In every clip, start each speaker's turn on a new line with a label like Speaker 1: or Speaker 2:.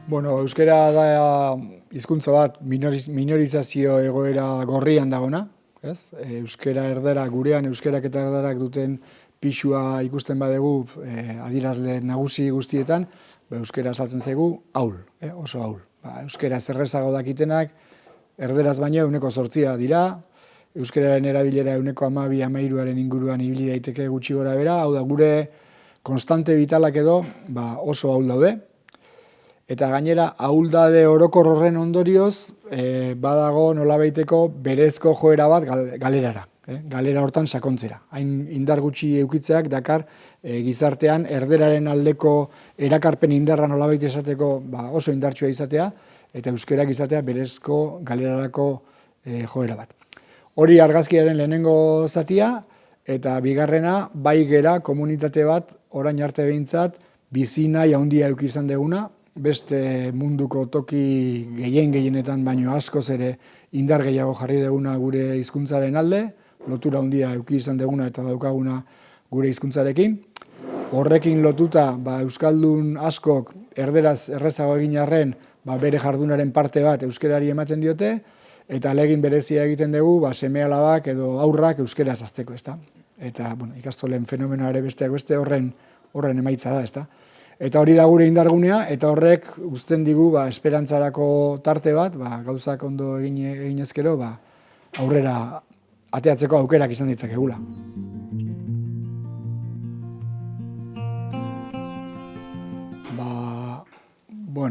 Speaker 1: Bueno, euskara da hizkuntza bat minorizazio egoera gorrian dagona, ez? Euskara erdera gurean euskerak eta erdarak duten pisua ikusten badegu adierazle nagusi guztietan, euskara saltzen zaigu ahul, oso ahul. Euskara zerrezago dakitenak erderaz baino 8% dira, euskararen erabilera 12-13aren inguruan ibili daiteke gutxi gora bera, hau da gure konstante vitalak edo oso ahul daude. Eta gainera, ahuldade orokor horren ondorioz, badago nolabaiteko berezko joera bat galerara. Galera hortan sakontzera. Hain indar gutxi eukitzeak dakar gizartean erderaren aldeko erakarpen indarra nolabait esateko oso indartsua izatea, eta euskerak izatea berezko galerarako joera bat. Hori argazkiaren lehenengo zatia, eta bigarrena, bai gera komunitate bat, orain arte behintzat, bizi nahi handia eduki izan deguna, beste munduko toki gehienetan baino askoz ere indar gehiago jarri deguna gure hizkuntzaren alde, lotura handia eduki izan deguna eta daukaguna gure hizkuntzarekin. Horrekin lotuta euskaldun askok erderaz errezago egin arren bere jardunaren parte bat euskerari ematen diote, eta ahalegin berezia egiten dugu seme-alabak edo haurrak euskeraz hasteko, ezta? Eta ikastolen fenomenoa ere besteak beste horren emaitza da, ezta? Eta hori da gure indargunea, eta horrek uzten digu esperantzarako tarte bat, gauzak ondo egin ezkero, aurrera ateatzeko aukerak izan ditzakegula.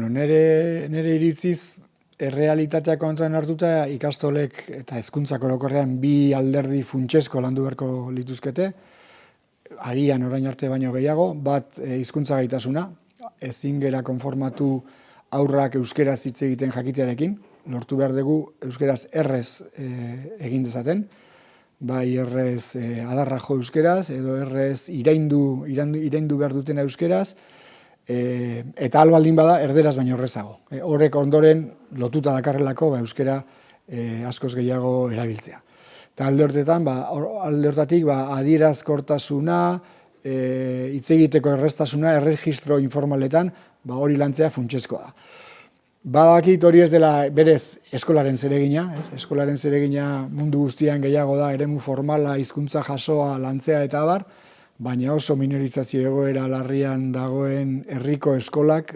Speaker 1: Nire iritziz, errealitatea kontuan hartuta ikastolek eta hezkuntzak orokorrean bi alderdi funtsezko landu beharko lituzkete, agian orain arte baino gehiago, bat hizkuntza gaitasuna, ezin gera konformatu aurrak euskeraz hitz egiten jakitearekin, lortu behar dugu euskeraz errez egin dezaten, bai errez adarra jo euskeraz, edo errez iraindu behar dutena euskeraz, eta albaldin bada erderaz baino errezago. Horrek ondoren lotuta dakarrelako euskera askoz gehiago erabiltzea. Eta alde hortatik adierazkortasuna, hitz egiteko erreztasuna, erregistro informaletan hori lantzea funtsezkoa da. Badakit hori ez dela berez eskolaren zeregina, eskolaren zeregina mundu guztian gehiago da, eremu formala, hizkuntza jasoa, lantzea eta abar, baina oso minorizazio egoera larrian dagoen herriko eskolak,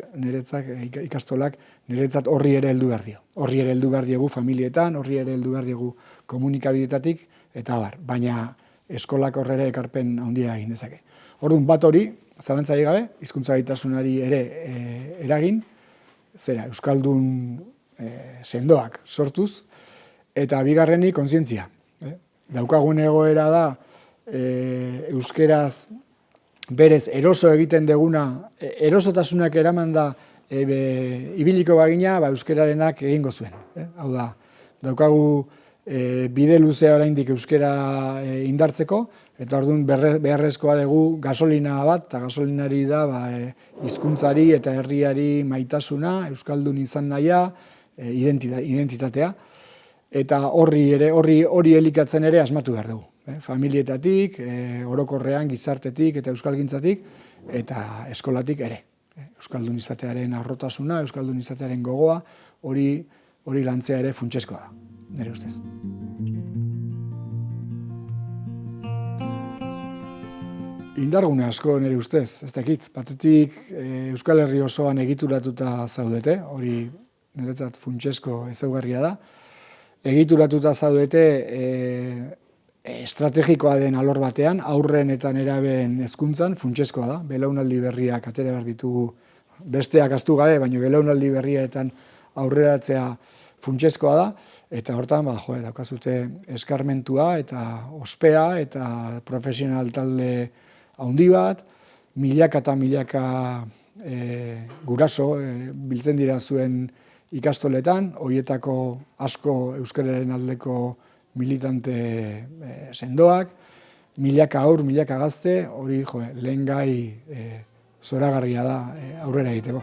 Speaker 1: ikastolak, niretzat horri ere heldu behar dio. Horri ere heldu behar diegu familietan, horri ere heldu behar diegu komunikabidetatik, eta abar, baina eskolak horrere ekarpen handia egin dezake. Orduan, bat hori, zalantzarik gabe, hizkuntza gaitasunari ere eragin, euskaldun sendoak sortuz, eta bigarrenik kontzientzia. Daukagun egoera da, euskeraz berez eroso egiten deguna, erosotasunak eraman da ibiliko bagina, euskerarenak egingo zuen. Hau da, daukagu bide luzea oraindik euskera indartzeko, eta orduan beharrezkoa dugu gasolina bat, eta gasolinari da hizkuntzari eta herriari maitasuna, euskaldun izan nahia, identitatea, eta hori elikatzen ere asmatu behar dugu. Familietatik, orokorrean, gizartetik eta euskalgintzatik, eta eskolatik ere. Euskaldun izatearen arrotasuna, euskaldun izatearen gogoa, hori lantzea ere funtsezkoa da, nire ustez. Indargune asko nire ustez, ez dakit, batetik Euskal Herri osoan egituratuta zaudete, hori niretzat funtsezko ezaugarria da. Egituratuta zaudete estrategikoa den alor batean, aurren eta nerabeen hezkuntzan funtsezkoa da, belaunaldi berriak atera behar ditugu, besteak ahaztu gabe, baina belaunaldi berrietan aurreratzea funtsezkoa da, eta hortan, daukazute eskarmentua eta ospea eta profesional talde handi bat, milaka eta milaka guraso biltzen dira zuen ikastoletan, horietako asko euskararen aldeko militante sendoak, milaka haur, milaka gazte, hori lehen gai zoragarria da aurrera egiteko.